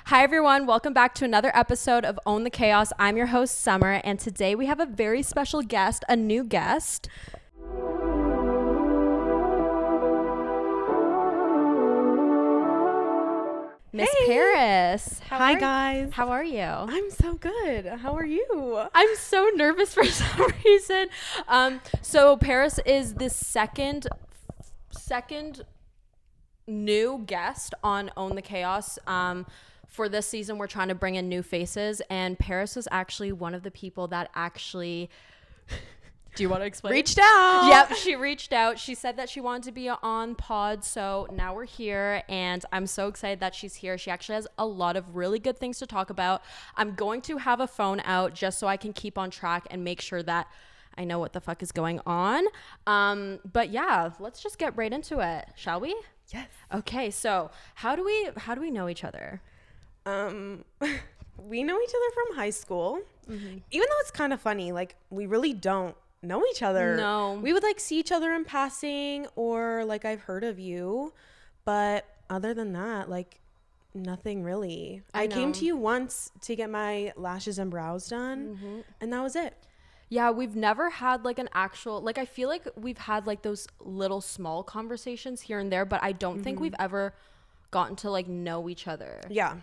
Hi, everyone. Welcome back to another episode of Own the Chaos. I'm your host, Summer, and today we have a very special guest, a new guest. Miss Paris. Hi, guys. How are you? I'm so good. How are you? I'm so nervous for some reason. So Paris is the second new guest on Own the Chaos. For this season, we're trying to bring in new faces, and Paris was actually one of the people that actually do you want to explain? Reached out. Yep, she reached out. She said that she wanted to be on pod, so now we're here, and I'm so excited that she's here. She actually has a lot of really good things to talk about. I'm going to have a phone out just so I can keep on track and make sure that I know what the fuck is going on. But yeah, let's just get right into it, shall we? Yes. Okay, so how do we know each other? We know each other from high school. Mm-hmm. Even though it's kind of funny, like we really don't know each other. No. We would like see each other in passing or like I've heard of you, but other than that, like nothing really. I came to you once to get my lashes and brows done, and that was it. Yeah, we've never had like an actual, like I feel like we've had like those little small conversations here and there, but I don't think we've ever gotten to like know each other. Yeah.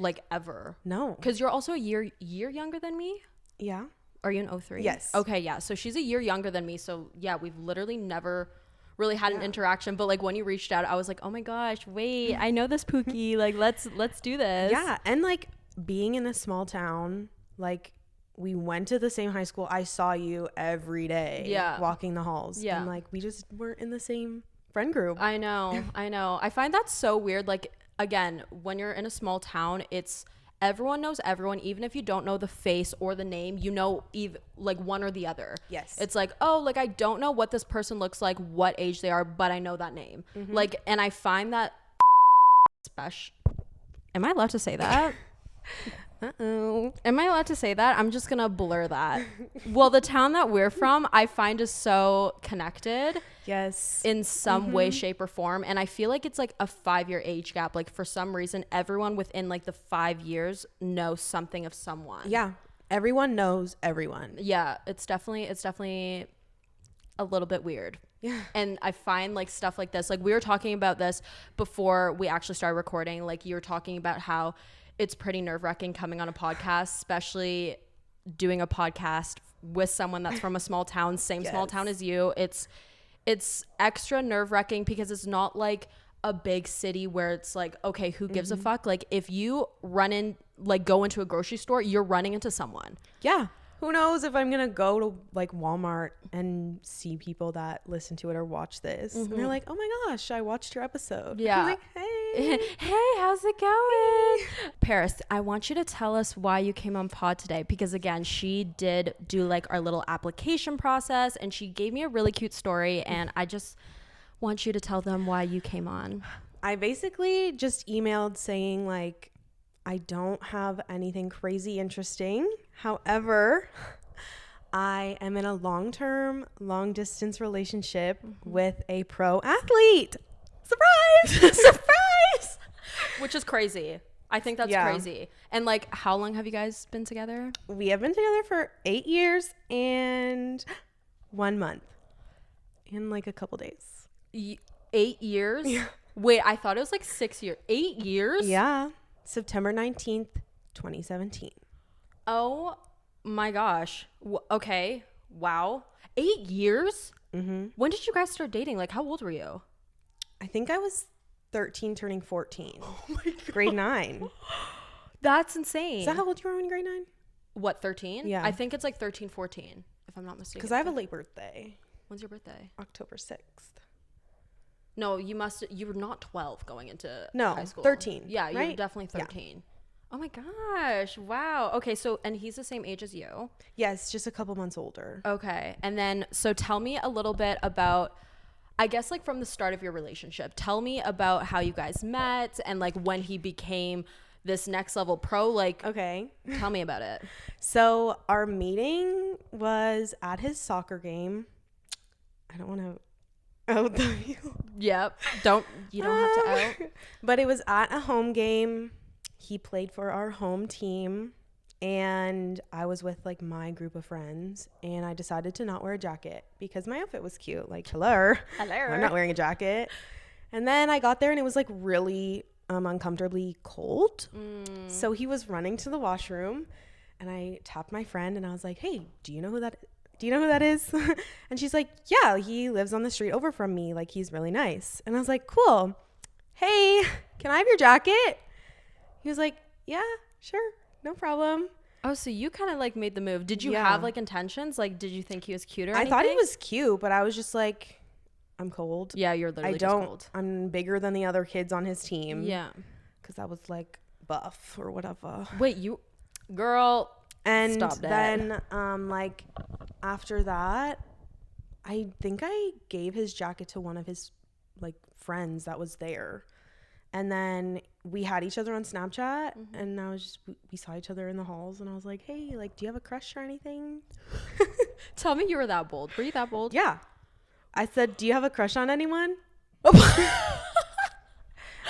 Like ever. No. Because you're also a year younger than me? Yeah. Are you an 03? Yes. Okay, yeah. So she's a year younger than me. So yeah, we've literally never really had an interaction. But like when you reached out, I was like, oh my gosh, wait, I know this Pookie. Like let's do this. Yeah. And like being in a small town, like we went to the same high school. I saw you every day. Yeah. Walking the halls. Yeah. And like we just weren't in the same friend group. I know. I find that so weird. Like again, when you're in a small town, it's everyone knows everyone, even if you don't know the face or the name, you know, like one or the other. Yes. It's like, oh, like I don't know what this person looks like, what age they are, but I know that name. Like, and I find that special. Am I allowed to say that? Uh-oh. Am I allowed to say that? I'm just gonna blur that. Well, the town that we're from, I find is so connected. Yes. In some way, shape, or form. And I feel like it's like a 5-year age gap. Like for some reason, everyone within like the 5 years knows something of someone. Yeah. Everyone knows everyone. Yeah, it's definitely a little bit weird. Yeah. And I find like stuff like this, like we were talking about this before we actually started recording. Like you were talking about how it's pretty nerve-wracking coming on a podcast, especially doing a podcast with someone that's from a small town, same small town as you. It's extra nerve-wracking because it's not like a big city where it's like, okay, who gives a fuck? Like if you go into a grocery store, you're running into someone. Yeah. Who knows if I'm going to go to like Walmart and see people that listen to it or watch this. And they're like, oh my gosh, I watched your episode. Yeah. I'm like, hey. Hey, how's it going? Paris, I want you to tell us why you came on pod today, because again, she did do like our little application process and she gave me a really cute story, and I just want you to tell them why you came on. I basically just emailed saying like, I don't have anything crazy interesting. However, I am in a long-term, long-distance relationship with a pro athlete. Surprise! Surprise! Which is crazy. I think that's crazy. And like, how long have you guys been together? We have been together for 8 years and 1 month. In like a couple days. 8 years? Yeah. Wait, I thought it was like 6 years. 8 years? Yeah. September 19th, 2017. Oh my gosh. Okay. Wow. 8 years? Mm-hmm. When did you guys start dating? Like, how old were you? I think I was 13 turning 14. Oh my God. Grade 9. That's insane. Is that how old you were in grade 9? What, 13? Yeah. I think it's like 13, 14, if I'm not mistaken. Because I have a late birthday. When's your birthday? October 6th. No, you were not 12 going into high school. 13. Yeah, right? you're definitely 13. Yeah. Oh my gosh. Wow. Okay, so, and he's the same age as you? Yes, just a couple months older. Okay. And then, so tell me a little bit about, I guess like from the start of your relationship, tell me about how you guys met and like when he became this next level pro. Like, okay, tell me about it. So our meeting was at his soccer game. I don't want to out the Yep. You don't have to out. But it was at a home game he played for our home team, and I was with like my group of friends, and I decided to not wear a jacket because my outfit was cute. Like, hello. I'm not wearing a jacket. And then I got there and it was like really uncomfortably cold. So he was running to the washroom, and I tapped my friend and I was like, hey, do you know who that is? And she's like, yeah, he lives on the street over from me. Like, he's really nice. And I was like, cool. Hey, can I have your jacket? He was like, yeah, sure. No problem. Oh, so you kind of like made the move. Did you have like intentions? Like, did you think he was cute or anything? I thought he was cute, but I was just like, I'm cold. Yeah, you're literally just cold. I'm bigger than the other kids on his team. Yeah. Because I was like buff or whatever. Wait, girl. And stop then like after that, I think I gave his jacket to one of his like friends that was there. And then we had each other on Snapchat, and I was just, we saw each other in the halls, and I was like, hey, like, do you have a crush or anything? Tell me you were that bold. Were you that bold? Yeah. I said, do you have a crush on anyone? And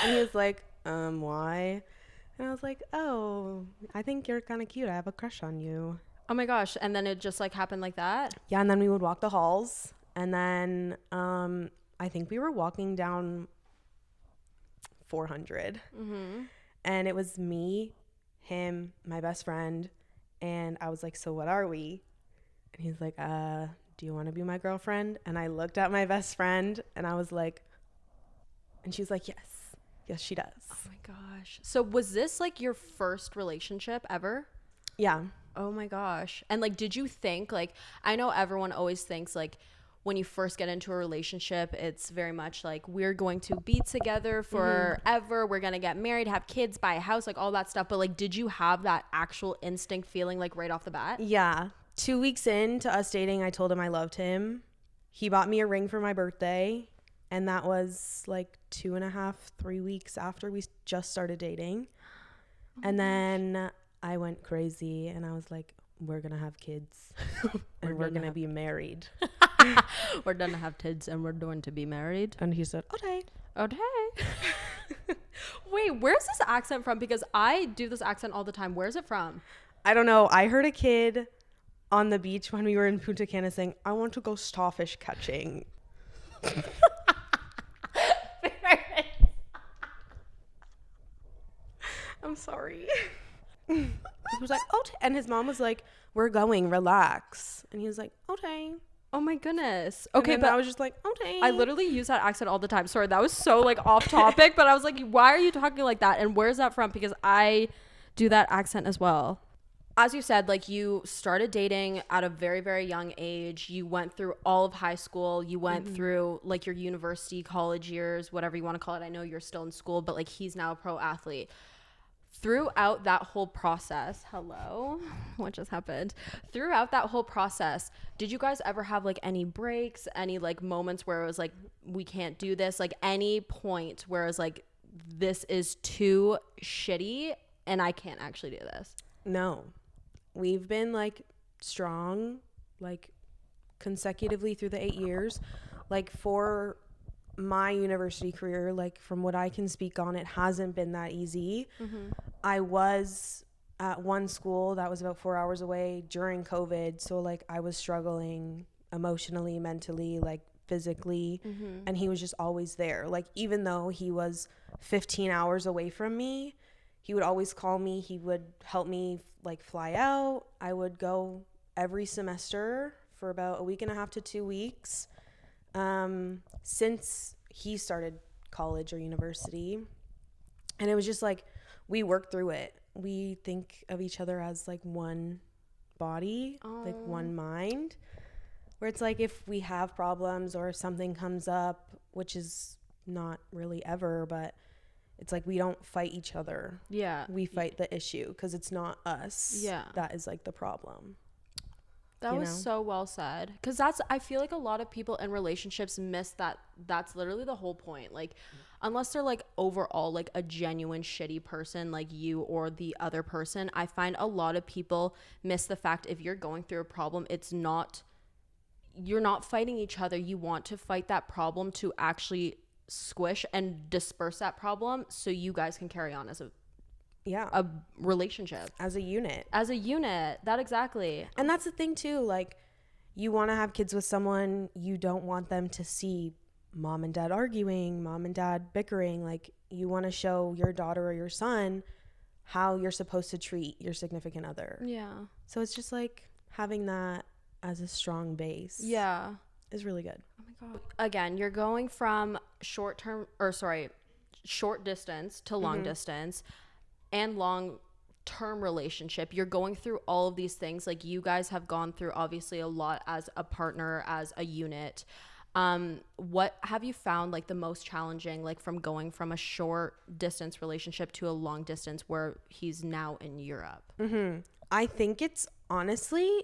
he was like, why? And I was like, oh, I think you're kind of cute. I have a crush on you. Oh my gosh. And then it just like happened like that? Yeah. And then we would walk the halls, and then I think we were walking down 400, and it was me, him, my best friend, and I was like, so what are we? And he's like, do you want to be my girlfriend? And I looked at my best friend and I was like, and she was like, yes she does. Oh my gosh. So was this like your first relationship ever? Yeah. Oh my gosh. And like, did you think, like, I know everyone always thinks like when you first get into a relationship, it's very much like, we're going to be together forever. We're going to get married, have kids, buy a house, like all that stuff. But like, did you have that actual instinct feeling like right off the bat? Yeah. 2 weeks into us dating, I told him I loved him. He bought me a ring for my birthday. And that was like 2.5, 3 weeks after we just started dating. And then I went crazy and I was like, we're going to have kids and we're going to be married. We're going to have kids and we're going to be married. And he said, okay. Wait, where's this accent from? Because I do this accent all the time. Where's it from? I don't know. I heard a kid on the beach when we were in Punta Cana saying, I want to go starfish catching. I'm sorry. He was like, oh, and his mom was like, we're going, relax. And he was like, okay. Oh my goodness. Okay, but I was just like, okay. I literally use that accent all the time. Sorry, that was so like off topic, but I was like, why are you talking like that? And where's that from? Because I do that accent as well. As you said, like, you started dating at a very, very young age. You went through all of high school. You went through like your university, college years, whatever you want to call it. I know you're still in school, but like, he's now a pro athlete. Throughout that whole process, what just happened? Throughout that whole process, did you guys ever have like any breaks, any like moments where it was like, we can't do this? Like any point where it was like, this is too shitty and I can't actually do this? No. We've been like strong, like consecutively through the 8 years. Like for my university career, like from what I can speak on, it hasn't been that easy. I was at one school that was about 4 hours away during COVID. So like I was struggling emotionally, mentally, like physically, and he was just always there. Like even though he was 15 hours away from me, he would always call me. He would help me like fly out. I would go every semester for about a week and a half to 2 weeks. Since he started college or university, and it was just like, we worked through it. We think of each other as like one body, like one mind, where it's like, if we have problems or if something comes up, which is not really ever, but it's like, we don't fight each other. Yeah. We fight the issue because it's not us. Yeah. That is like the problem. That was so well said. Because I feel like a lot of people in relationships miss that. That's literally the whole point. Like, unless they're like overall like a genuine shitty person like you or the other person, I find a lot of people miss the fact, if you're going through a problem, you're not fighting each other. You want to fight that problem to actually squish and disperse that problem so you guys can carry on as a a relationship as a unit. That exactly. And that's the thing too, like, you want to have kids with someone, you don't want them to see mom and dad arguing, mom and dad bickering. Like, you want to show your daughter or your son how you're supposed to treat your significant other. Yeah. So it's just like having that as a strong base. Yeah. Is really good. Oh my God. Again, you're going from short distance to long distance and long term relationship. You're going through all of these things. Like, you guys have gone through obviously a lot as a partner, as a unit. What have you found like the most challenging, like from going from a short distance relationship to a long distance where he's now in Europe? I think it's honestly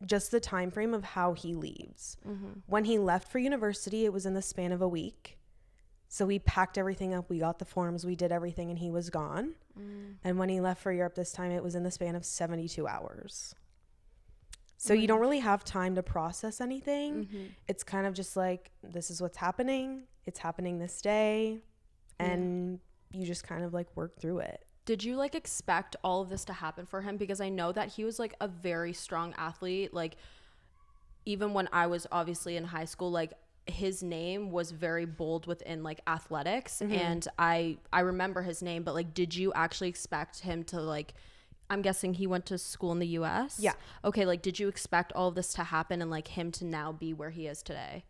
just the time frame of how he leaves. When he left for university, it was in the span of a week. So we packed everything up, we got the forms, we did everything, and he was gone. And when he left for Europe this time, it was in the span of 72 hours. So you don't really have time to process anything. It's kind of just like, this is what's happening. It's happening this day. And you just kind of like work through it. Did you like expect all of this to happen for him? Because I know that he was like a very strong athlete. Like, even when I was obviously in high school, like, his name was very bold within like athletics. And I remember his name, but like, did you actually expect him to like, I'm guessing he went to school in the US? Yeah. Okay, like, did you expect all of this to happen and like him to now be where he is today?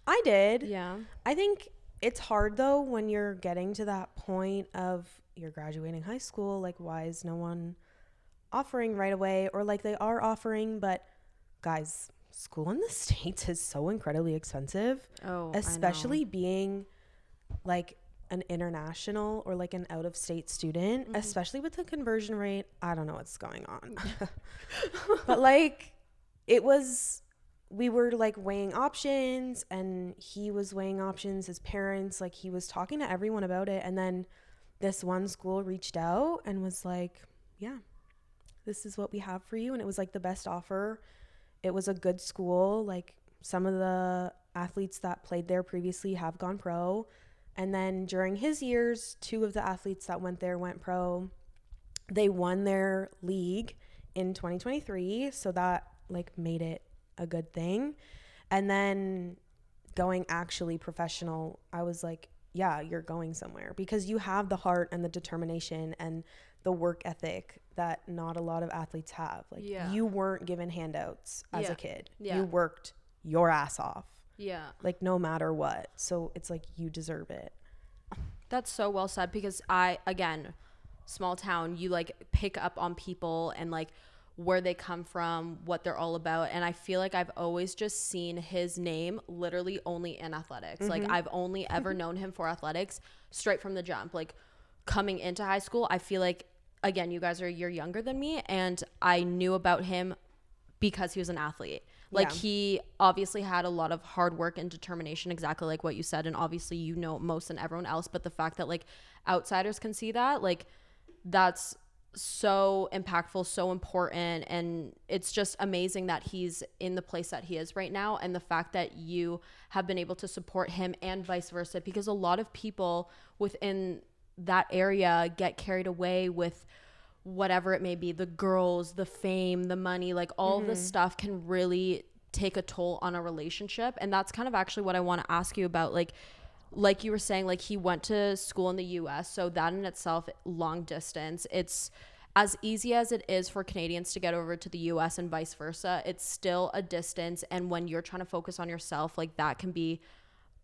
I did. Yeah. I think it's hard though when you're getting to that point of you're graduating high school. Like, why is no one offering right away? Or like, they are offering, but guys, school in the States is so incredibly expensive. Oh, especially being like an international or like an out of state student, especially with the conversion rate. I don't know what's going on. But like, we were like weighing options, and he was weighing options, his parents, like, he was talking to everyone about it. And then this one school reached out and was like, yeah, this is what we have for you. And it was like the best offer. It was a good school. Like, some of the athletes that played there previously have gone pro. And then during his years, 2 of the athletes that went there went pro. They won their league in 2023. So that like made it a good thing. And then going actually professional, I was like, yeah, you're going somewhere, because you have the heart and the determination and the work ethic that not a lot of athletes have. Like, you weren't given handouts as a kid. You worked your ass off. Yeah. Like, no matter what. So it's like, you deserve it. That's so well said, because again, small town, you like pick up on people and like where they come from, what they're all about. And I feel like I've always just seen his name literally only in athletics. Like, I've only ever known him for athletics straight from the jump. Like, coming into high school, I feel like, again, you guys are a year younger than me, and I knew about him because he was an athlete. Like, he obviously had a lot of hard work and determination, exactly like what you said. And obviously, you know, most than everyone else. But the fact that like outsiders can see that, like, that's so impactful, so important. And it's just amazing that he's in the place that he is right now. And the fact that you have been able to support him and vice versa, because a lot of people within that area get carried away with whatever it may be, the girls, the fame, the money, like all of this stuff can really take a toll on a relationship. And that's kind of actually what I want to ask you about. Like you were saying, like, he went to school in the US, so that in itself, long distance, it's as easy as it is for Canadians to get over to the US and vice versa. It's still a distance, and when you're trying to focus on yourself, like, that can be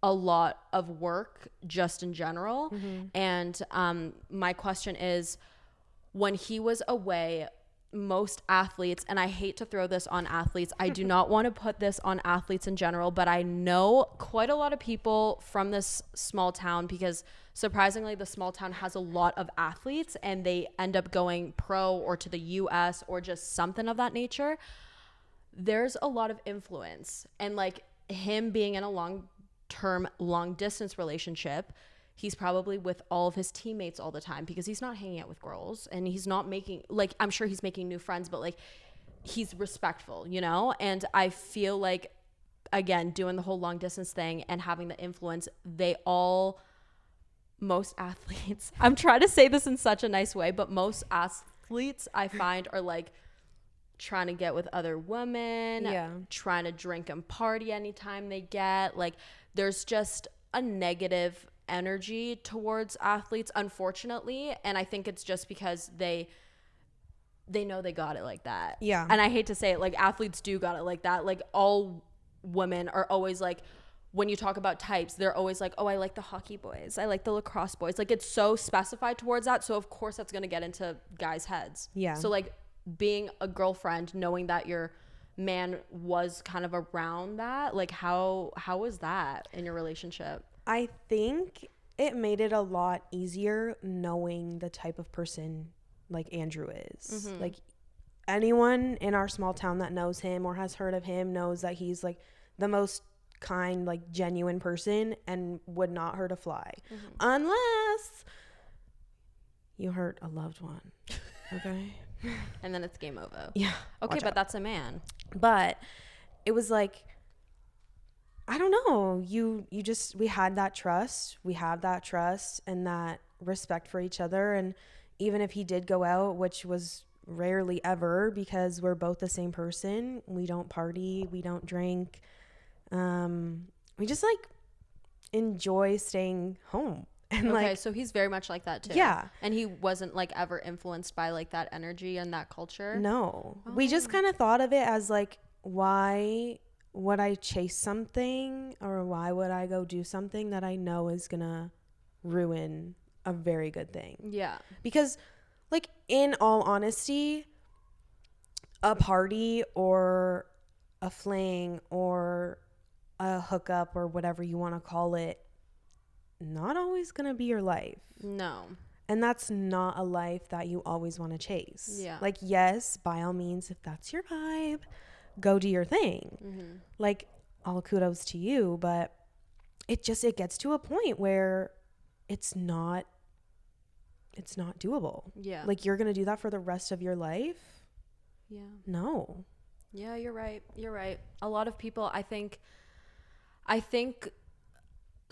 a lot of work just in general. And my question is, when he was away, most athletes, and I hate to throw this on athletes, I do not want to put this on athletes in general, but I know quite a lot of people from this small town, because surprisingly, the small town has a lot of athletes and they end up going pro or to the US or just something of that nature. There's a lot of influence, and like, him being in a long-term, long-distance relationship, he's probably with all of his teammates all the time, because he's not hanging out with girls, and he's not making, like, I'm sure he's making new friends, but like, he's respectful, you know? And I feel like, again, doing the whole long distance thing and having the influence, they all most athletes, I'm trying to say this in such a nice way, but most athletes I find are like trying to get with other women, trying to drink and party anytime they get. Like, there's just a negative energy towards athletes, unfortunately. And I think it's just because they know they got it like that. Yeah. And I hate to say it, like, athletes do got it like that. Like, all women are always like, when you talk about types, they're always like, oh, I like the hockey boys, I like the lacrosse boys. Like, it's so specified towards that. So of course that's going to get into guys' heads. Yeah. So like, being a girlfriend, knowing that your man was kind of around that, like, how was that in your relationship? I think it made it a lot easier knowing the type of person like Andrew is. Mm-hmm. Like, anyone in our small town that knows him or has heard of him knows that he's like the most kind, like, genuine person and would not hurt a fly. Mm-hmm. Unless you hurt a loved one. Okay. And then it's game over. Yeah. Okay, but that's a man. But it was like, I don't know. We had that trust. We have that trust and that respect for each other. And even if he did go out, which was rarely ever because we're both the same person, we don't party, we don't drink. We just like enjoy staying home. And okay, like, so he's very much like that too. Yeah. And he wasn't like ever influenced by like that energy and that culture? No. Oh. We just kind of thought of it as like, why would I chase something or why would I go do something that I know is gonna ruin a very good thing? Yeah. Because, like, in all honesty, a party or a fling or a hookup or whatever you want to call it, not always gonna be your life. No. And that's not a life that you always want to chase. Yeah. Like, yes, by all means, if that's your vibe, go do your thing. Mm-hmm. Like, all kudos to you, but it gets to a point where it's not doable. Yeah. Like, you're gonna do that for the rest of your life? Yeah. No. Yeah, you're right. A lot of people, I think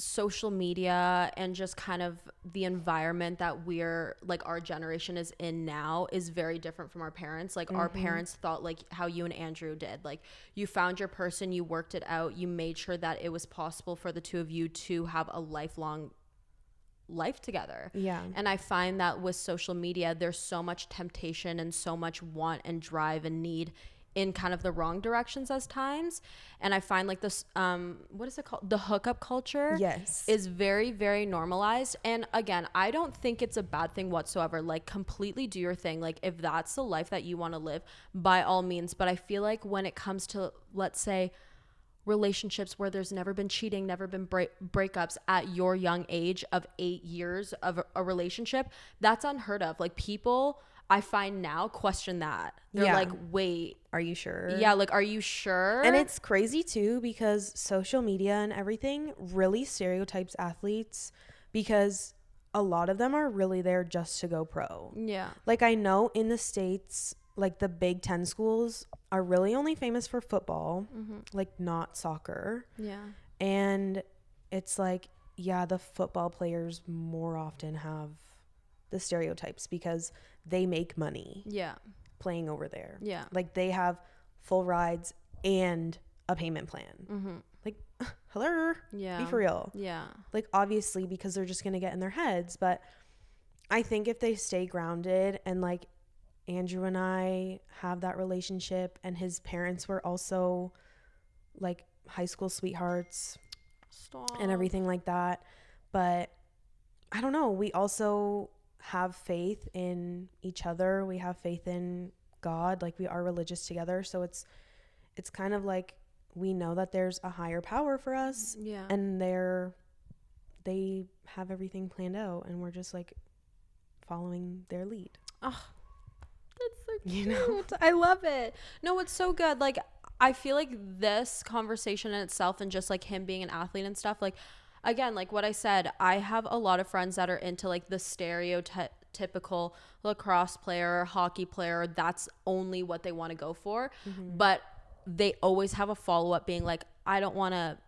social media and just kind of the environment that we're like our generation is in now is very different from our parents. Like, our parents thought like how you and Andrew did. Like, you found your person, you worked it out, you made sure that it was possible for the two of you to have a lifelong life together. Yeah. And I find that with social media, there's so much temptation and so much want and drive and need in kind of the wrong directions as times. And I find like this, what is it called? The hookup culture. Yes. Is very, very normalized. And again, I don't think it's a bad thing whatsoever. Like, completely do your thing. Like, if that's the life that you want to live, by all means. But I feel like when it comes to, let's say, relationships where there's never been cheating, never been breakups at your young age of 8 years of a relationship, that's unheard of. Like, people, I find now, question that. They're like, wait, are you sure? Yeah, like, are you sure? And it's crazy too because social media and everything really stereotypes athletes because a lot of them are really there just to go pro. Yeah. Like, I know in the States, like, the Big Ten schools are really only famous for football, like, not soccer. Yeah. And it's like, yeah, the football players more often have the stereotypes because they make money. Yeah. Playing over there. Yeah. Like, they have full rides and a payment plan. Like, hello. Yeah. Be for real. Yeah. Like, obviously, because they're just going to get in their heads. But I think if they stay grounded and, like, Andrew and I have that relationship and his parents were also, like, high school sweethearts. Stop. And everything like that. But I don't know. We also have faith in each other. We have faith in God. Like, we are religious together. So it's kind of like we know that there's a higher power for us. Yeah. And they have everything planned out and we're just like following their lead. Oh, that's so cute. You know? I love it. No, it's so good. Like, I feel like this conversation in itself and just like him being an athlete and stuff, like, again, like what I said, I have a lot of friends that are into like the stereotypical lacrosse player, hockey player. That's only what they want to go for. But they always have a follow-up being like, I don't want to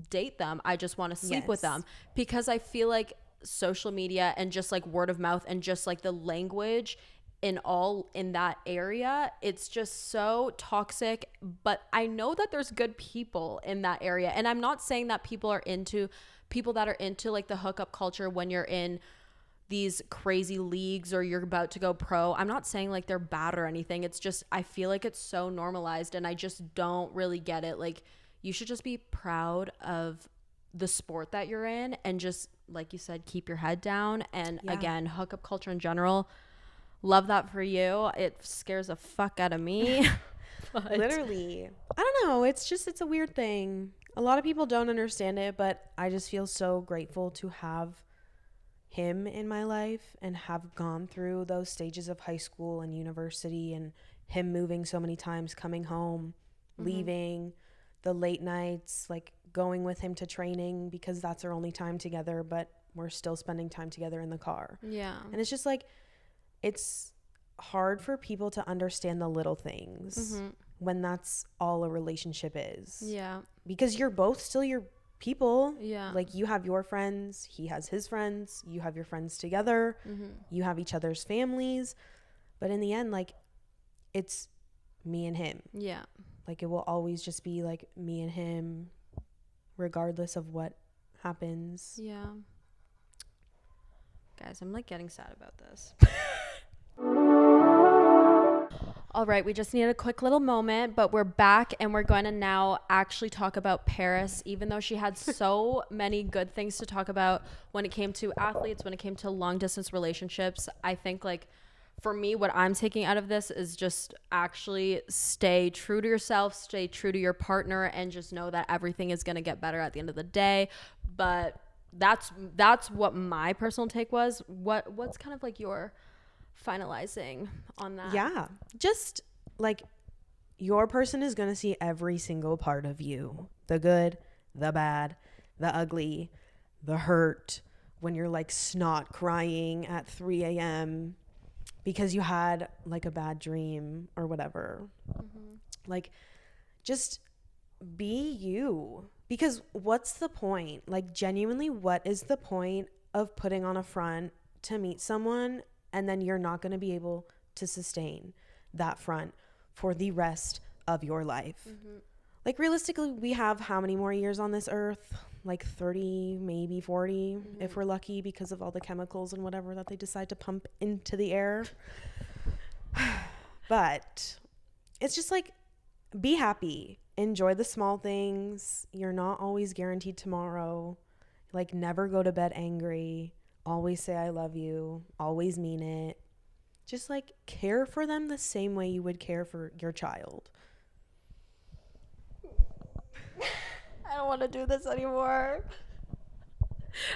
date them. I just want to sleep with them. Because I feel like social media and just like word of mouth and just like the language in that area, it's just so toxic. But I know that there's good people in that area, and I'm not saying that people that are into like the hookup culture when you're in these crazy leagues or you're about to go pro, I'm not saying like they're bad or anything. It's just I feel like it's so normalized, and I just don't really get it. Like, you should just be proud of the sport that you're in, and just like you said, keep your head down. And again, hookup culture in general, love that for you. It scares the fuck out of me. But Literally. I don't know. It's a weird thing. A lot of people don't understand it, but I just feel so grateful to have him in my life and have gone through those stages of high school and university, and him moving so many times, coming home, leaving, the late nights, like going with him to training because that's our only time together, but we're still spending time together in the car. Yeah. And it's just like, it's hard for people to understand the little things when that's all a relationship is. Yeah. Because you're both still your people. Yeah. Like, you have your friends, he has his friends, you have your friends together, you have each other's families. But in the end, like, it's me and him. Yeah. Like, it will always just be like me and him, regardless of what happens. Yeah. Guys, I'm like getting sad about this. All right, we just need a quick little moment, but we're back, and we're going to now actually talk about Paris, even though she had so many good things to talk about when it came to athletes, when it came to long distance relationships. I think, like, for me, what I'm taking out of this is just actually stay true to yourself, stay true to your partner, and just know that everything is going to get better at the end of the day. But that's what my personal take was. What's kind of like your finalizing on that? Yeah, just like, your person is going to see every single part of you, the good, the bad, the ugly, the hurt, when you're like snot crying at 3 a.m. because you had like a bad dream or whatever. Like, just be you, because what's the point? Like, genuinely, what is the point of putting on a front to meet someone and then you're not going to be able to sustain that front for the rest of your life? Like, realistically, we have how many more years on this earth? Like 30, maybe 40, if we're lucky, because of all the chemicals and whatever that they decide to pump into the air. But it's just like, be happy. Enjoy the small things. You're not always guaranteed tomorrow. Like, never go to bed angry. Always say I love you. Always mean it. Just like, care for them the same way you would care for your child. I don't want to do this anymore.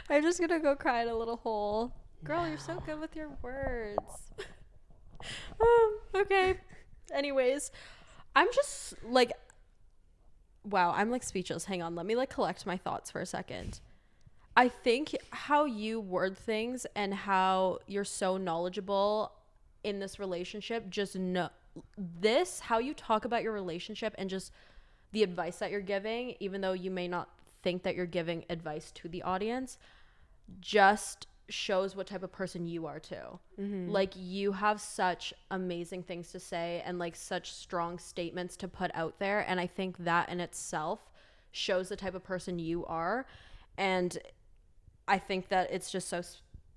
I'm just going to go cry in a little hole. Girl, you're so good with your words. Okay. Anyways, I'm just like, wow, I'm like speechless. Hang on. Let me like collect my thoughts for a second. I think how you word things and how you're so knowledgeable in this relationship, just know this, how you talk about your relationship and just the advice that you're giving, even though you may not think that you're giving advice to the audience, just shows what type of person you are too. Like, you have such amazing things to say and like such strong statements to put out there, and I think that in itself shows the type of person you are. And I think that it's just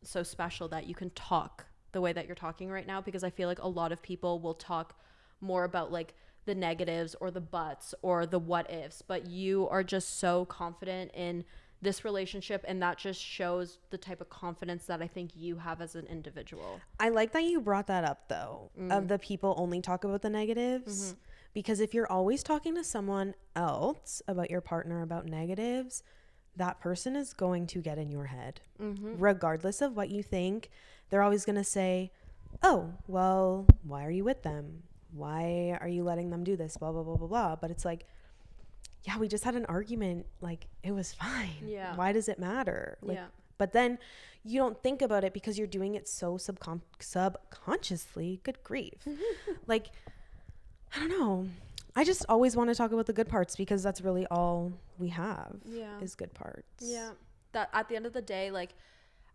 so special that you can talk the way that you're talking right now, because I feel like a lot of people will talk more about like the negatives or the buts or the what ifs, but you are just so confident in this relationship, and that just shows the type of confidence that I think you have as an individual. I like that you brought that up though, of the people only talk about the negatives, because if you're always talking to someone else about your partner about negatives, that person is going to get in your head. Regardless of what you think, they're always going to say, oh, well, why are you with them? Why are you letting them do this? Blah, blah, blah, blah, blah. But it's like, yeah, we just had an argument. Like, it was fine. Yeah. Why does it matter? Like, Yeah. But then you don't think about it because you're doing it so subconsciously. Good grief. Like, I don't know. I just always want to talk about the good parts, because that's really all we have is good parts. Yeah. That at the end of the day, like,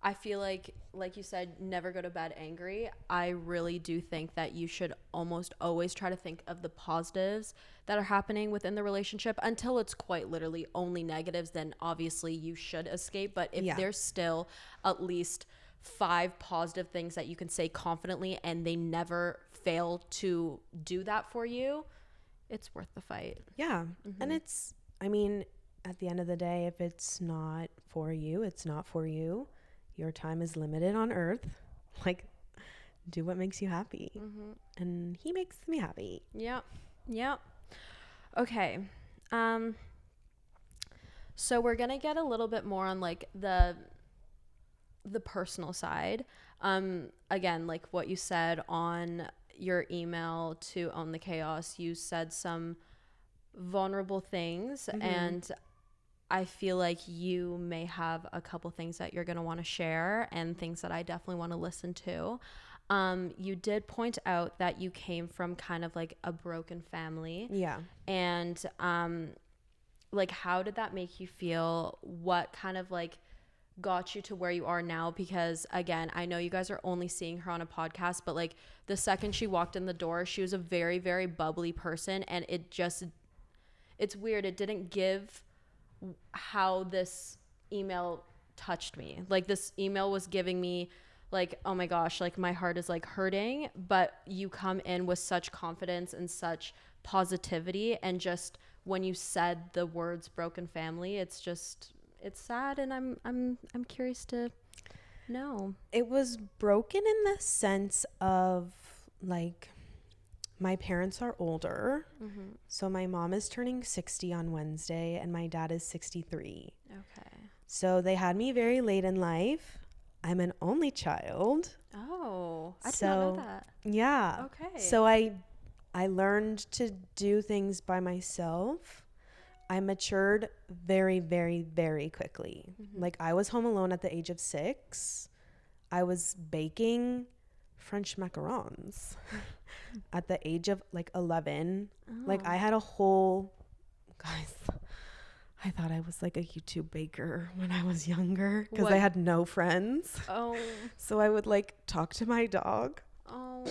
I feel like you said, never go to bed angry. I really do think that you should almost always try to think of the positives that are happening within the relationship. Until it's quite literally only negatives, then obviously you should escape. But if Yeah. there's still at least 5 positive things that you can say confidently and they never fail to do that for you, it's worth the fight. Yeah. And it's, I mean, at the end of the day, if it's not for you, it's not for you. Your time is limited on earth. Like, do what makes you happy. And he makes me happy. Yep. Yep. Okay. So we're going to get a little bit more on like the personal side. Again, like what you said on your email to Own the Chaos, you said some vulnerable things, and I feel like you may have a couple things that you're going to want to share and things that I definitely want to listen to. You did point out that you came from kind of like a broken family. Yeah. And like, how did that make you feel? What kind of like got you to where you are now? Because again, I know you guys are only seeing her on a podcast, but like the second she walked in the door, she was a very, very bubbly person, and it's weird. It didn't give how this email touched me. Like, this email was giving me like, oh my gosh, like my heart is like hurting, but you come in with such confidence and such positivity, and just when you said the words broken family, it's sad, and I'm curious to know. It was broken in the sense of like, my parents are older. So my mom is turning 60 on Wednesday and my dad is 63. Okay. So they had me very late in life. I'm an only child. Oh, I did not know that. Yeah. Okay. So I learned to do things by myself. I matured very, very, very quickly. Like, I was home alone at the age of 6. I was baking French macarons at the age of like 11. Like, I had a whole, guys, I thought I was like a YouTube baker when I was younger because I had no friends. Oh. So I would like talk to my dog. Oh.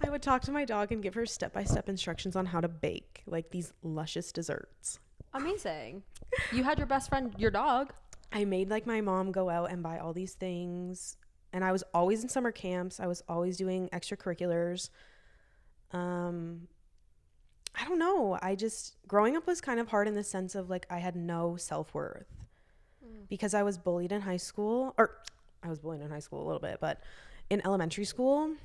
I would talk to my dog and give her step-by-step instructions on how to bake like these luscious desserts. Amazing. You had your best friend, your dog. I made like my mom go out and buy all these things. And I was always in summer camps. I was always doing extracurriculars. I don't know. Growing up was kind of hard in the sense of like I had no self-worth because I was bullied in high school. Or I was bullied in high school a little bit, but in elementary school,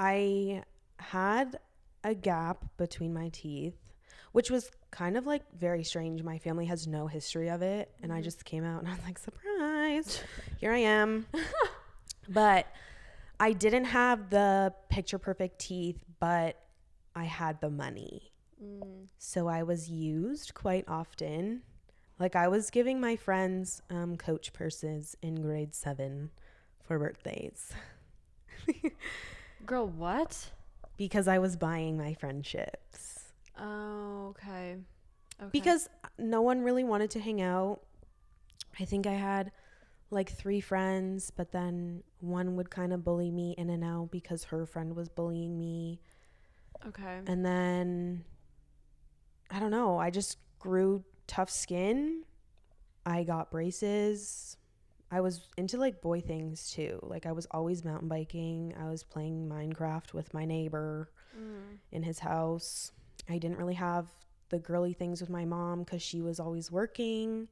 I had a gap between my teeth, which was kind of like very strange. My family has no history of it. And I just came out and I was like, surprise, here I am. But I didn't have the picture perfect teeth, but I had the money. So I was used quite often. Like, I was giving my friends Coach purses in grade 7 for birthdays. Girl, what? Because I was buying my friendships. Oh, okay. Because no one really wanted to hang out. I think I had like 3 friends, but then one would kind of bully me in and out because her friend was bullying me. Okay. And then, I don't know, I just grew tough skin. I got braces. I was into like boy things too. Like, I was always mountain biking. I was playing Minecraft with my neighbor in his house. I didn't really have the girly things with my mom because she was always working.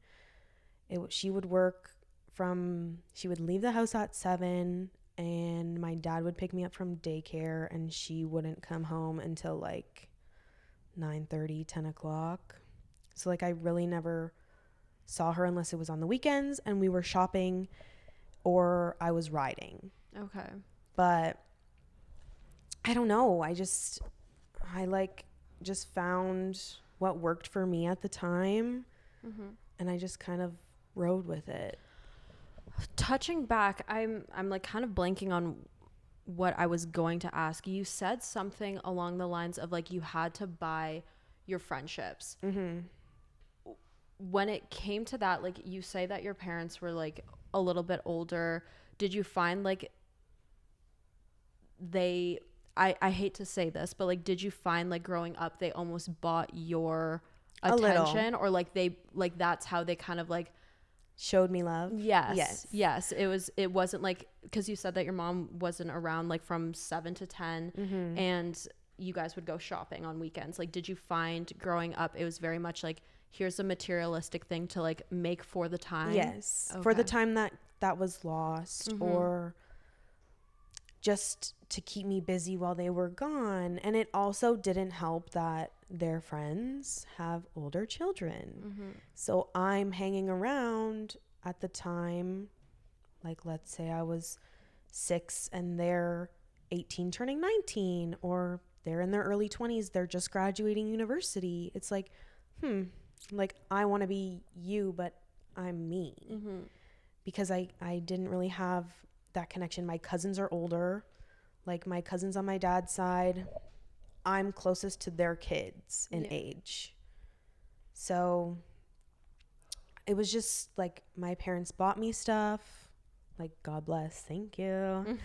She would leave the house at 7 and my dad would pick me up from daycare and she wouldn't come home until like 9:30, 10 o'clock. So like, I really never saw her unless it was on the weekends and we were shopping or I was riding. Okay. But I don't know. I found what worked for me at the time and I just kind of rode with it. Touching back, I'm like kind of blanking on what I was going to ask. You said something along the lines of like you had to buy your friendships. when it came to that, like you say that your parents were like a little bit older, did you find like they I hate to say this, but like did you find like growing up they almost bought your A little. attention, or like they like that's how they kind of like Showed me love. yes, it wasn't like, because you said that your mom wasn't around like from 7 to 10 and you guys would go shopping on weekends. Like did you find growing up it was very much like here's a materialistic thing to like make for the time? Yes. Okay. For the time that was lost, or just to keep me busy while they were gone. And it also didn't help that their friends have older children. So I'm hanging around at the time, like let's say I was 6 and they're 18 turning 19, or they're in their early 20s, they're just graduating university. It's like, like I want to be you, but I'm me. Because I didn't really have that connection. My cousins are older. Like my cousins on my dad's side, I'm closest to their kids in age. So it was just like my parents bought me stuff. Like, God bless, thank you.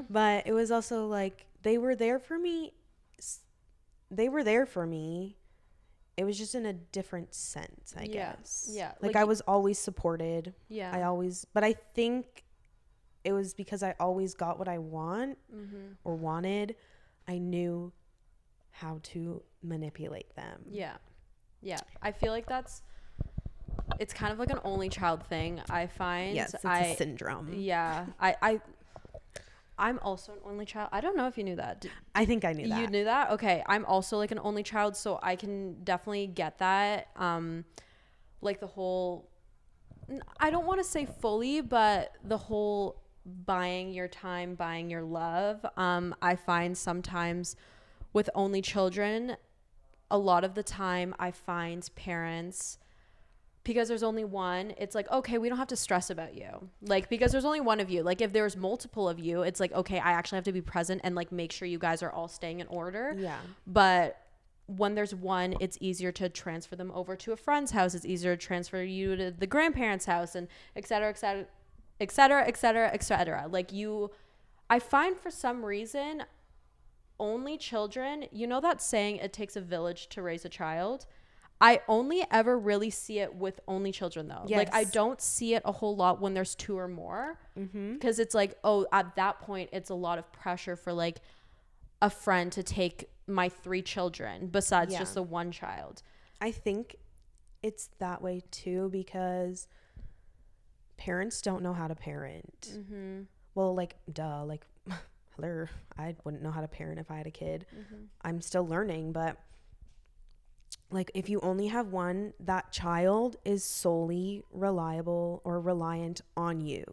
But it was also like they were there for me. They were there for me. It was just in a different sense, I guess. Yeah. Like I was always supported. Yeah. But I think it was because I always got what I want or wanted. I knew how to manipulate them. Yeah. I feel like it's kind of like an only child thing, I find. Yes, it's a syndrome. Yeah. I'm also an only child. I don't know if you knew that. I think I knew that. You knew that? Okay. I'm also like an only child, so I can definitely get that. Like the whole, I don't want to say fully, but the whole buying your time, buying your love. I find sometimes with only children, a lot of the time I find parents, because there's only one, it's like, okay, we don't have to stress about you. Like, because there's only one of you. Like, if there's multiple of you, it's like, okay, I actually have to be present and like make sure you guys are all staying in order. Yeah. But when there's one, it's easier to transfer them over to a friend's house. It's easier to transfer you to the grandparents' house, and et cetera, et cetera, et cetera, et cetera, et cetera. Like I find for some reason, only children, you know that saying, it takes a village to raise a child? I only ever really see it with only children though. Yes. Like I don't see it a whole lot when there's 2 or more, because it's like, oh, at that point it's a lot of pressure for like a friend to take my 3 children besides just the one child. I think it's that way too, because parents don't know how to parent. Well, like, duh, like, hello, I wouldn't know how to parent if I had a kid. I'm still learning, but like if you only have one, that child is solely reliable or reliant on you.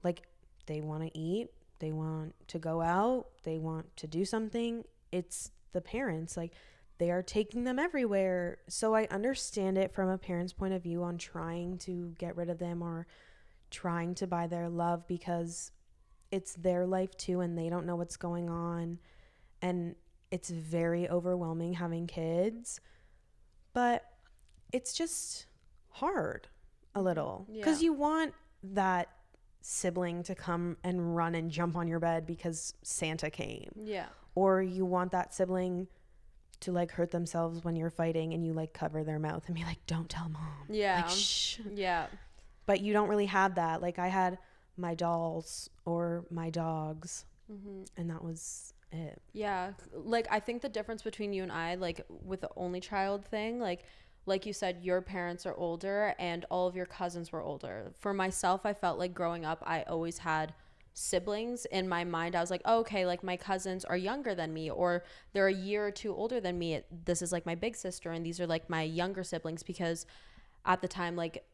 Like they want to eat, they want to go out, they want to do something. It's the parents, like they are taking them everywhere. So I understand it from a parent's point of view on trying to get rid of them or trying to buy their love, because it's their life too and they don't know what's going on. And it's very overwhelming having kids, but it's just hard a little, because you want that sibling to come and run and jump on your bed because Santa came. Yeah. Or you want that sibling to like hurt themselves when you're fighting and you like cover their mouth and be like, don't tell mom. Yeah. Like, shh. Yeah. But you don't really have that. Like I had my dolls or my dogs, and that was it. Yeah. Like I think the difference between you and I, like with the only child thing, like you said, your parents are older and all of your cousins were older. For myself, I felt like growing up, I always had siblings. In my mind, I was like, oh, okay, like my cousins are younger than me, or they're a year or 2 older than me. This is like my big sister and these are like my younger siblings, because at the time, like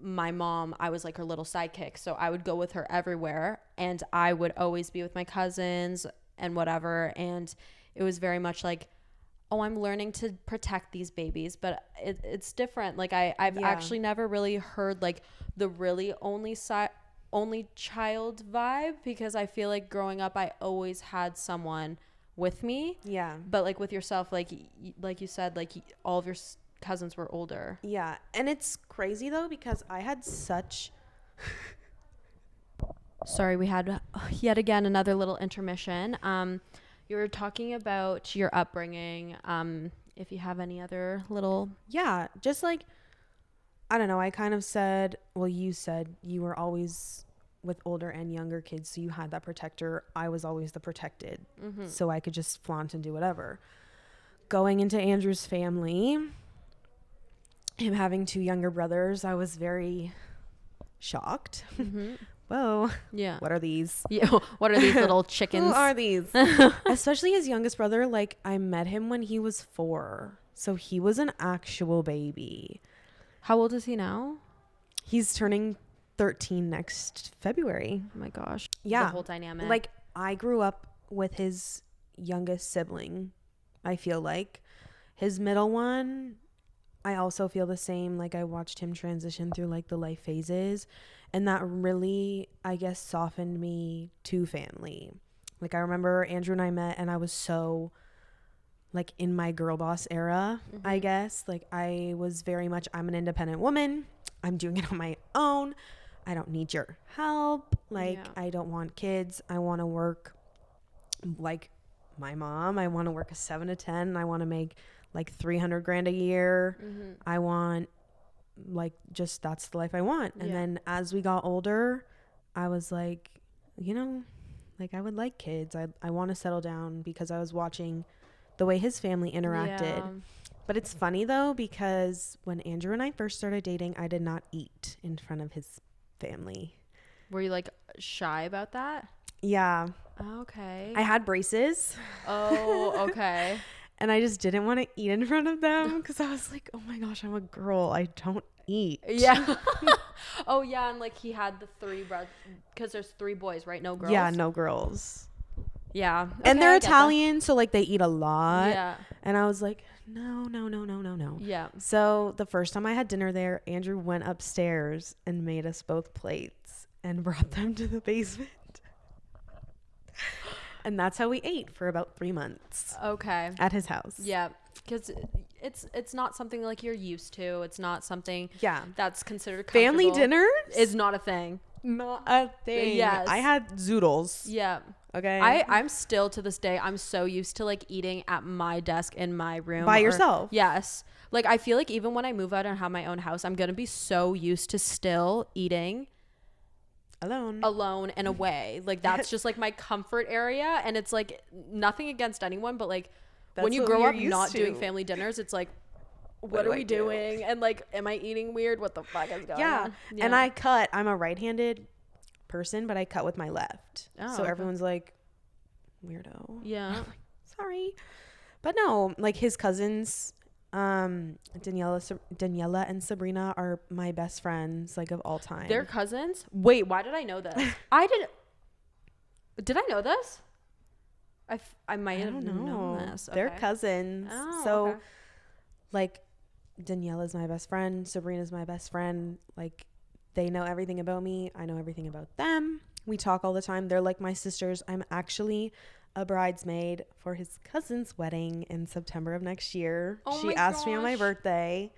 my mom, I was like her little sidekick. So I would go with her everywhere and I would always be with my cousins and whatever. And it was very much like, oh, I'm learning to protect these babies, but it's different. Like I've actually never really heard like the really only child vibe, because I feel like growing up, I always had someone with me. Yeah. But like with yourself, like you said, like all of your cousins were older. Yeah. And it's crazy though, because I had such... Sorry, we had yet again another little intermission. You were talking about your upbringing. If you have any other little... Yeah, just like, I don't know, I kind of said, well, you said you were always with older and younger kids, so you had that protector. I was always the protected, so I could just flaunt and do whatever. Going into Andrew's family, him having 2 younger brothers, I was very shocked. Whoa. Yeah. What are these? Yeah. What are these little chickens? Who are these? Especially his youngest brother. Like, I met him when he was 4. So he was an actual baby. How old is he now? He's turning 13 next February. Oh my gosh. Yeah. The whole dynamic. Like, I grew up with his youngest sibling, I feel like. His middle one, I also feel the same. Like, I watched him transition through, like, the life phases. And that really, I guess, softened me to family. Like, I remember Andrew and I met, and I was so, like, in my girl boss era, I guess. Like, I was very much, I'm an independent woman. I'm doing it on my own. I don't need your help. Like, I don't want kids. I want to work like my mom. I want to work a 7 to 10. I want to make, like, 300 grand a year. I want... like, just that's the life I want. And then as we got older, I was like, you know, like, I would like kids. I want to settle down, because I was watching the way his family interacted. But it's funny though, because when Andrew and I first started dating, I did not eat in front of his family. Were you like shy about that? Yeah. Okay. I had braces. Oh, okay. And I just didn't want to eat in front of them, because I was like, oh my gosh, I'm a girl. I don't eat. Yeah. Oh, yeah. And like he had the 3 brothers, because there's 3 boys, right? No girls? Yeah, no girls. Yeah. Okay, And they're Italian, so like they eat a lot. Yeah. And I was like, no. Yeah. So the first time I had dinner there, Andrew went upstairs and made us both plates and brought them to the basement. And that's how we ate for about 3 months. Okay. At his house. Yeah. Because it's not something like you're used to. It's not something that's considered family dinners is not a thing. Not a thing. Yes. I had zoodles. Yeah. Okay. I'm still to this day, I'm so used to like eating at my desk in my room. By yourself. Yes. Like I feel like even when I move out and have my own house, I'm going to be so used to still eating alone and away. Like that's just like my comfort area. And it's like nothing against anyone, but like when you grow up not doing family dinners, it's like, what are we doing? And like, am I eating weird? What the fuck is going on? Yeah. And I'm a right-handed person, but I cut with my left. So everyone's like, weirdo. Yeah. Like, sorry. But no, like his cousins, Daniela and Sabrina are my best friends, like, of all time. They're cousins? Wait, why did I know this? Did I know this? I might have known this. Okay. They're cousins. Oh, so okay. like Daniela's my best friend, Sabrina's my best friend. Like they know everything about me. I know everything about them. We talk all the time. They're like my sisters. I'm actually a bridesmaid for his cousin's wedding in September of next year. She asked me on my birthday.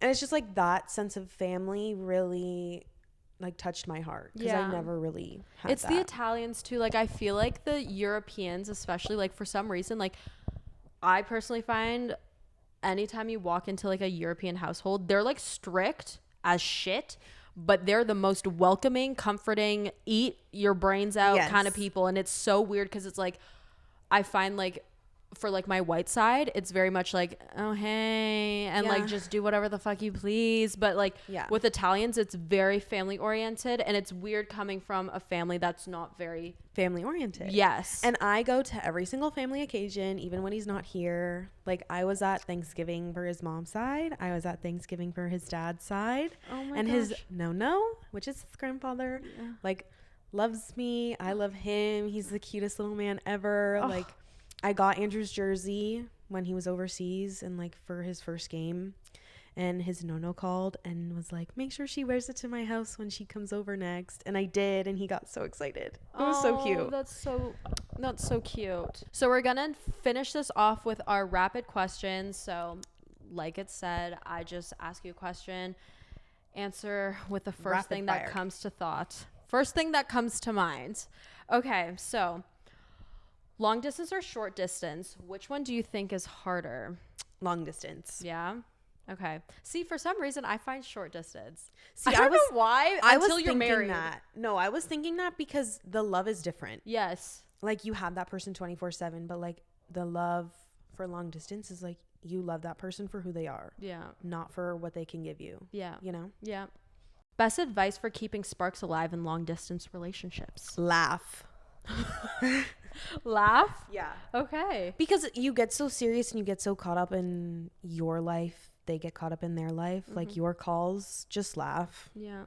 And it's just like that sense of family really like touched my heart, because I never really had it's that. The Italians too. Like I feel like the Europeans, especially, like for some reason, like I personally find anytime you walk into like a European household, they're like strict as shit, but they're the most welcoming, comforting, eat your brains out kind of people. And it's so weird, because it's like I find like for like my white side, it's very much like, oh hey, and like just do whatever the fuck you please. But like with Italians, it's very family oriented, and it's weird coming from a family that's not very family oriented. Yes. And I go to every single family occasion, even when he's not here. Like I was at Thanksgiving for his mom's side. I was at Thanksgiving for his dad's side. Oh my and gosh. his no, which is his grandfather, like loves me. I love him. He's the cutest little man ever. Oh. Like I got Andrew's jersey when he was overseas and like for his first game, and his nono called and was like, make sure she wears it to my house when she comes over next. And I did, and he got so excited. It was so cute. That's so cute. So we're gonna finish this off with our rapid questions. So like it said, I just ask you a question, answer with the first Rapid thing fire. that comes to thought. First thing that comes to mind. Okay, so long distance or short distance, which one do you think is harder? Long distance. Yeah. Okay. See, for some reason, I find short distance. See, I don't know why. Until you're thinking married. that. No, I was thinking that because the love is different. Yes. Like you have that person 24/7, but like the love for long distance is like you love that person for who they are, Yeah. not for what they can give you. Yeah. You know? Yeah. Best advice for keeping sparks alive in long distance relationships. Laugh. Laugh. Yeah. Okay. Because you get so serious and you get so caught up in your life, they get caught up in their life. Like your calls, just laugh. Yeah.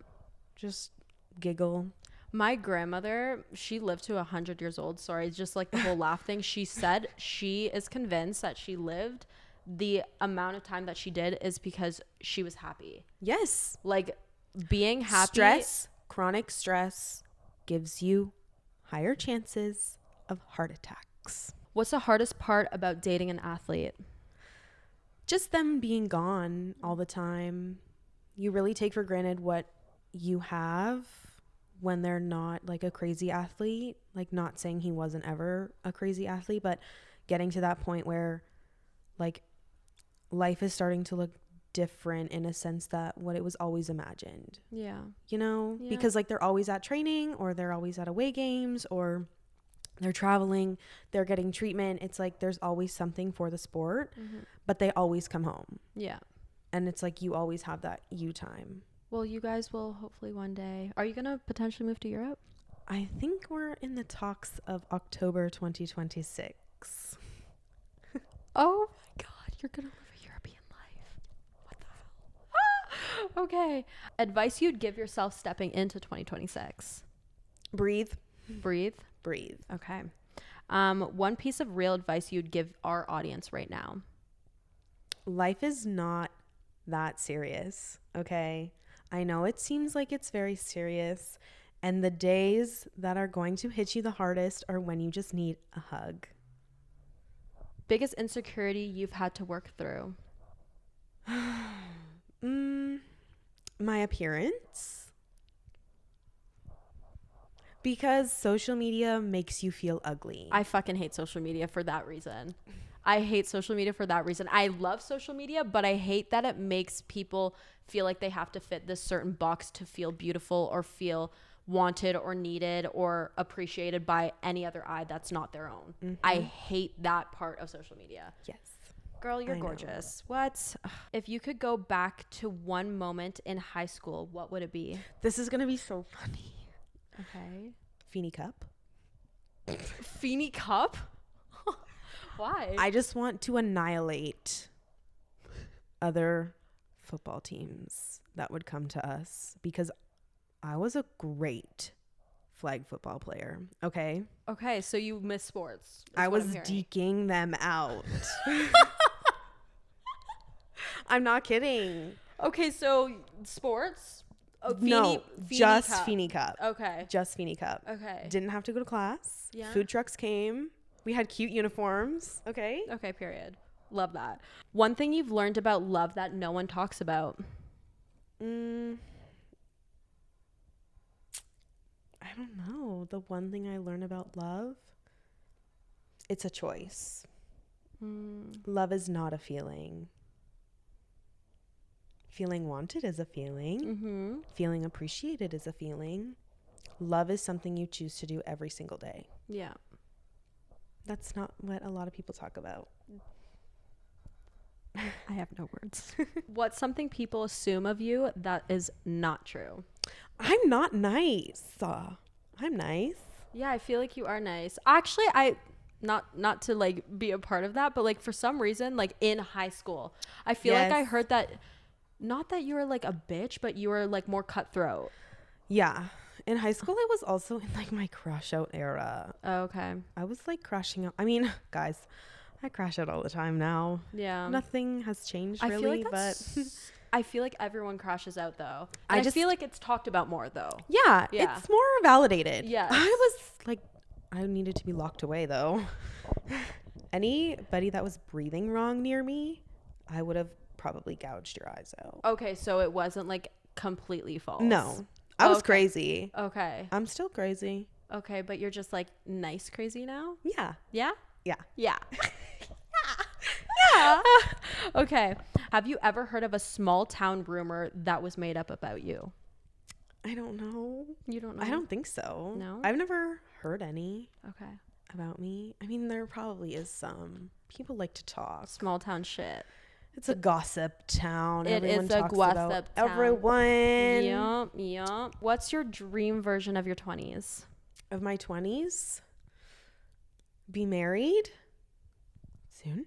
Just giggle. My grandmother, she lived to 100 years old. Sorry, just like the whole laugh thing. She said she is convinced that she lived the amount of time that she did is because she was happy. Yes. Like being happy. Stress, chronic stress gives you higher chances of heart attacks. What's the hardest part about dating an athlete? Just them being gone all the time. You really take for granted what you have when they're not like a crazy athlete. Like, not saying he wasn't ever a crazy athlete, but getting to that point where like life is starting to look different in a sense that what it was always imagined. Yeah. You know? Yeah. Because like they're always at training, or they're always at away games, or they're traveling, they're getting treatment. It's like there's always something for the sport, but they always come home. Yeah. And it's like you always have that you time. Well, you guys will hopefully one day. Are you going to potentially move to Europe? I think we're in the talks of October 2026. Oh my God, you're going to live a European life. What the hell? Okay. Advice you'd give yourself stepping into 2026. Breathe. Breathe. Breathe. Okay. One piece of real advice you'd give our audience right now. Life is not that serious, okay? I know it seems like it's very serious, and the days that are going to hit you the hardest are when you just need a hug. Biggest insecurity you've had to work through. My appearance. Because social media makes you feel ugly. I fucking hate social media for that reason. I hate social media for that reason. I love social media, but I hate that it makes people feel like they have to fit this certain box to feel beautiful or feel wanted or needed or appreciated by any other eye that's not their own. I hate that part of social media. Yes. Girl, you're I know. gorgeous. What? If you could go back to one moment in high school, what would it be? This is going to be so funny. Okay. Feeny Cup. Feeny Cup? Why? I just want to annihilate other football teams that would come to us, because I was a great flag football player. Okay. Okay, so you miss sports. I is what was I'm hearing. deking them out. I'm not kidding. Okay, so sports? Oh, No, Feeny just Cup. Feeny Cup. Okay. Just Feeny Cup. Okay. Didn't have to go to class. Yeah. Food trucks came. We had cute uniforms. Okay. Okay, period. Love that. One thing you've learned about love that no one talks about. I don't know. The one thing I learned about love, it's a choice. Love is not a feeling. Feeling wanted is a feeling. Feeling appreciated is a feeling. Love is something you choose to do every single day. Yeah. That's not what a lot of people talk about. I have no words. What's something people assume of you that is not true? I'm not nice. I'm nice. Yeah, I feel like you are nice. Actually, I not to like be a part of that, but like for some reason, like in high school, I feel like I Yes. heard that, not that you were like a bitch, but you were like more cutthroat. Yeah. In high school, I was also in like my crush out era. Oh, okay. I was like crashing out. I mean, guys, I crash out all the time now. Yeah. Nothing has changed I really, feel like but that's, I feel like everyone crashes out though. I And I just feel like it's talked about more though. yeah, Yeah. it's more validated. Yes. I was like, I needed to be locked away though. Anybody that was breathing wrong near me, I would have probably gouged your eyes out. Okay, so it wasn't like completely false. No, I was Okay. crazy. Okay. I'm still crazy. Okay, but you're just like nice crazy now? Yeah. Yeah? Yeah. Yeah. Yeah. Okay. Have you ever heard of a small town rumor that was made up about you? I don't know. You don't know? I don't think so. No? I've never heard any Okay. about me. I mean, there probably is some. People like to talk. Small town shit. It's a gossip town. It Everyone is a talks gossip about town. everyone. Yup, yup. What's your dream version of your 20s? Of my 20s, be married soon.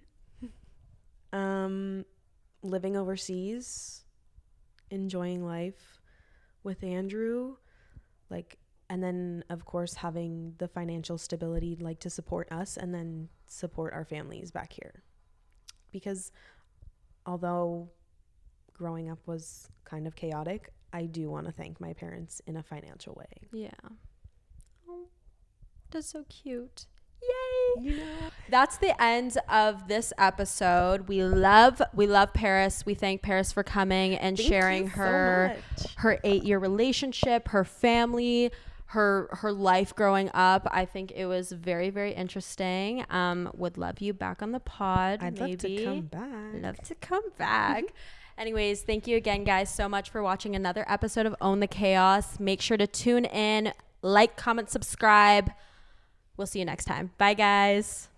Living overseas, enjoying life with Andrew, like, and then of course having the financial stability like to support us and then support our families back here. Because although growing up was kind of chaotic, I do want to thank my parents in a financial way. Yeah. Oh, that's so cute. Yay. You know, That's the end of this episode. We love Paris. We thank Paris for coming and thank sharing you so her much. her 8-year relationship, her family, her life growing up. I think it was very, very interesting. Would love you back on the pod. I'd love to come back. Love to come back. Anyways, thank you again, guys, so much for watching another episode of Own the Chaos. Make sure to tune in, like, comment, subscribe. We'll see you next time. Bye, guys.